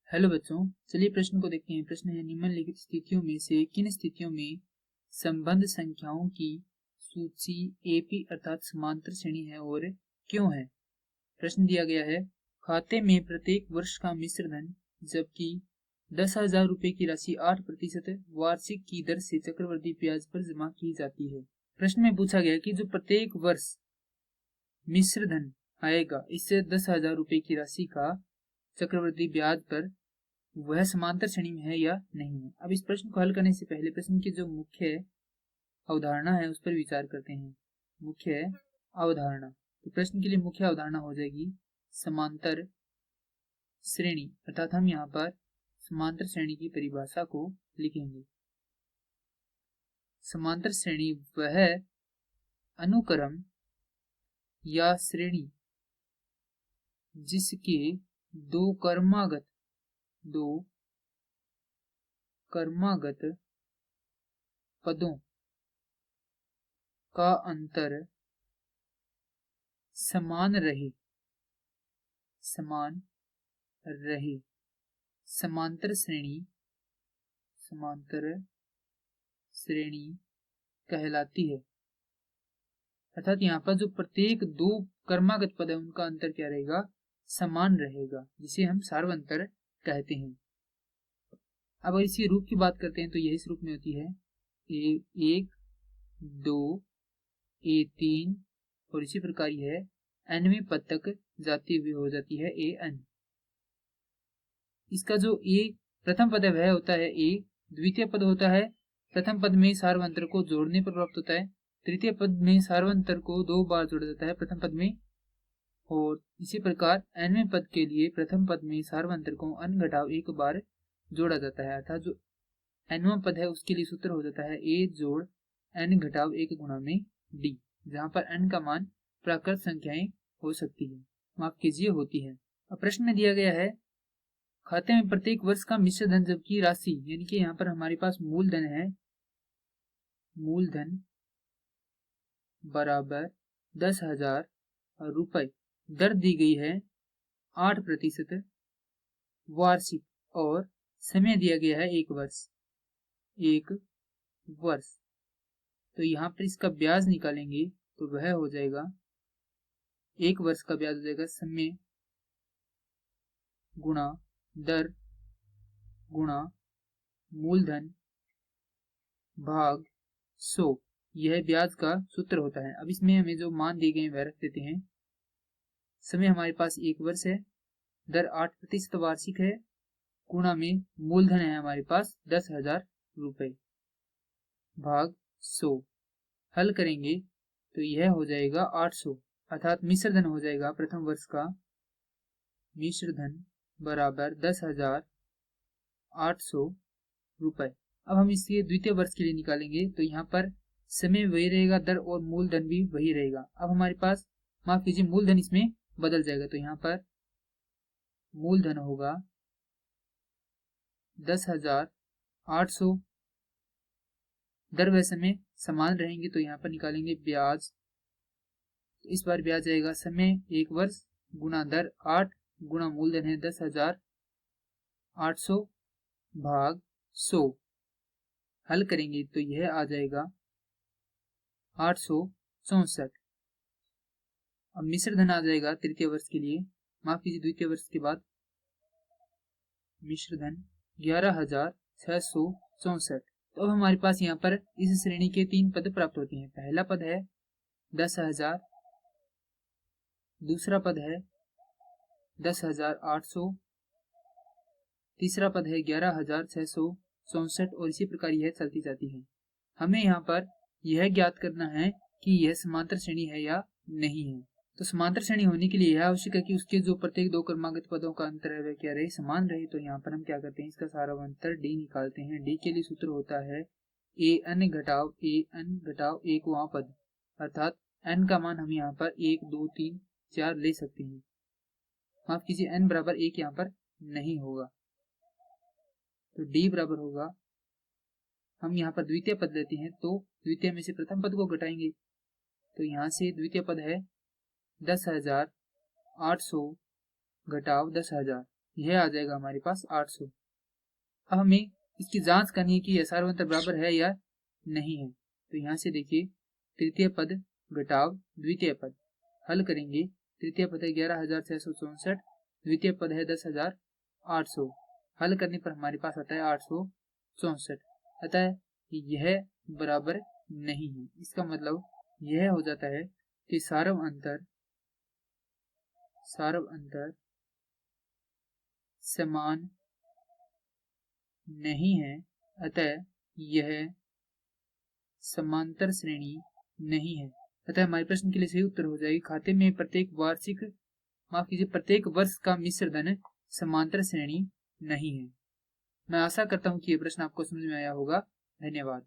Hello बच्चों, चलिए प्रश्न को देखते हैं। प्रश्न है, निम्नलिखित स्थितियों में से किन स्थितियों में संबंध संख्याओं की सूची एपी अर्थात समांतर श्रेणी है और क्यों है। प्रश्न दिया गया है, खाते में प्रत्येक वर्ष का मिश्र धन जबकि 10,000 रुपए की राशि 8% वार्षिक की दर से चक्रवृद्धि ब्याज पर जमा की जाती है। प्रश्न में पूछा गया कि जो प्रत्येक वर्ष मिश्र धन आएगा, इससे 10,000 रुपए की राशि का चक्रवृद्धि ब्याज पर वह समांतर श्रेणी में है या नहीं है। अब इस प्रश्न को हल करने से पहले प्रश्न की जो मुख्य अवधारणा है उस पर विचार करते हैं। मुख्य अवधारणा, तो प्रश्न के लिए मुख्य अवधारणा हो जाएगी समांतर श्रेणी, अर्थात हम यहाँ पर समांतर श्रेणी की परिभाषा को लिखेंगे। समांतर श्रेणी वह अनुक्रम या श्रेणी जिसके दो क्रमागत पदों का अंतर समान रहे। समांतर श्रेणी कहलाती है। अर्थात यहाँ पर जो प्रत्येक दो क्रमागत पद है उनका अंतर क्या रहेगा, समान रहेगा, जिसे हम सार्वंतर कहते हैं। अब इसी रूप की बात करते हैं तो यह इस रूप में होती है A1, 2, A3 और इसी प्रकार यह nवें पद तक जाती हुई हो जाती है An। इसका जो प्रथम पद है वह होता है A, द्वितीय पद होता है प्रथम पद में सार्वंतर को जोड़ने पर प्राप्त होता है, तृतीय पद में सार्वंतर को 2 बार जोड़ा जाता है प्रथम पद में, और इसी प्रकार nवें पद के लिए प्रथम पद में सार्वंतर को n घटाव 1 बार जोड़ा जाता है। अर्थात जो nवां पद है उसके लिए सूत्र हो जाता है A जोड़ n घटाव 1 गुणा में D, जहां पर n का मान प्राकृत संख्याएं हो सकती है, माफ कीजिए होती है। अब प्रश्न में दिया गया है, खाते में प्रत्येक वर्ष का मिश्र धन जबकि राशि, यानी कि यहाँ पर हमारे पास मूलधन है, मूलधन बराबर 10,000 रुपए, दर दी गई है 8% वार्षिक और समय दिया गया है 1 वर्ष। तो यहाँ पर इसका ब्याज निकालेंगे तो वह हो जाएगा 1 वर्ष का ब्याज हो जाएगा समय गुणा दर गुणा मूलधन भाग 100, यह ब्याज का सूत्र होता है। अब इसमें हमें जो मान दिए गए वह रख देते हैं। समय हमारे पास 1 वर्ष है, दर 8% वार्षिक है, गुणा में मूलधन है हमारे पास 10,000 रुपए भाग 100। हल करेंगे तो यह हो जाएगा 800, अर्थात मिश्र धन हो जाएगा प्रथम वर्ष का मिश्र धन बराबर 10,800 रुपए। अब हम इसके द्वितीय वर्ष के लिए निकालेंगे तो यहाँ पर समय वही रहेगा, दर और मूलधन भी वही रहेगा। अब हमारे पास, माफ कीजिए, मूलधन इसमें बदल जाएगा, तो यहाँ पर मूलधन होगा 10,800, दर व समय समान रहेंगे तो यहाँ पर निकालेंगे ब्याज। तो इस बार ब्याज आएगा समय 1 वर्ष गुणा दर 8 गुणा मूलधन है 10,800 भाग 100। हल करेंगे तो यह आ जाएगा 864। अब मिश्र धन आ जाएगा तृतीय वर्ष के लिए, माफ कीजिए द्वितीय वर्ष के बाद, मिश्र धन 11,664। तो अब हमारे पास यहाँ पर इस श्रेणी के 3 पद प्राप्त होते हैं। पहला पद है 10,000, दूसरा पद है 10,800, तीसरा पद है 11,664 और इसी प्रकार यह चलती जाती है। हमें यहाँ पर यह ज्ञात करना है कि यह समांतर श्रेणी है या नहीं है। तो समांतर श्रेणी होने के लिए यह आवश्यक है कि उसके जो प्रत्येक दो क्रमागत पदों का अंतर है वह क्या रहे, समान रहे। तो यहाँ पर हम क्या करते हैं, इसका सारा अंतर D निकालते हैं। D के लिए सूत्र होता है an घटाव 1वां पद, अर्थात n का मान हम यहाँ पर 1, 2, 3, 4 ले सकते हैं। माफ कीजिए, n बराबर 1 यहाँ पर नहीं होगा, तो D बराबर होगा, हम यहाँ पर द्वितीय पद लेते हैं तो द्वितीय में से प्रथम पद को घटाएंगे, तो यहाँ से द्वितीय पद है 10,800 घटाव 10,000, यह आ जाएगा हमारे पास 800। अब हमें इसकी जांच करनी है कि यह सार्वंतर बराबर है या नहीं है। तो यहाँ से देखिए, तृतीय पद घटाव द्वितीय पद, हल करेंगे। तृतीय पद है 11,664, द्वितीय पद है 10,800। हल करने पर हमारे पास आता है 864, अतः यह बराबर नहीं है। इसका मतलब यह हो जाता है कि सार्व अंतर समान नहीं है, अतः यह समांतर श्रेणी नहीं है। अतः हमारे प्रश्न के लिए सही उत्तर हो जाएगी खाते में प्रत्येक वर्ष का मिश्र धन समांतर श्रेणी नहीं है। मैं आशा करता हूं कि यह प्रश्न आपको समझ में आया होगा। धन्यवाद।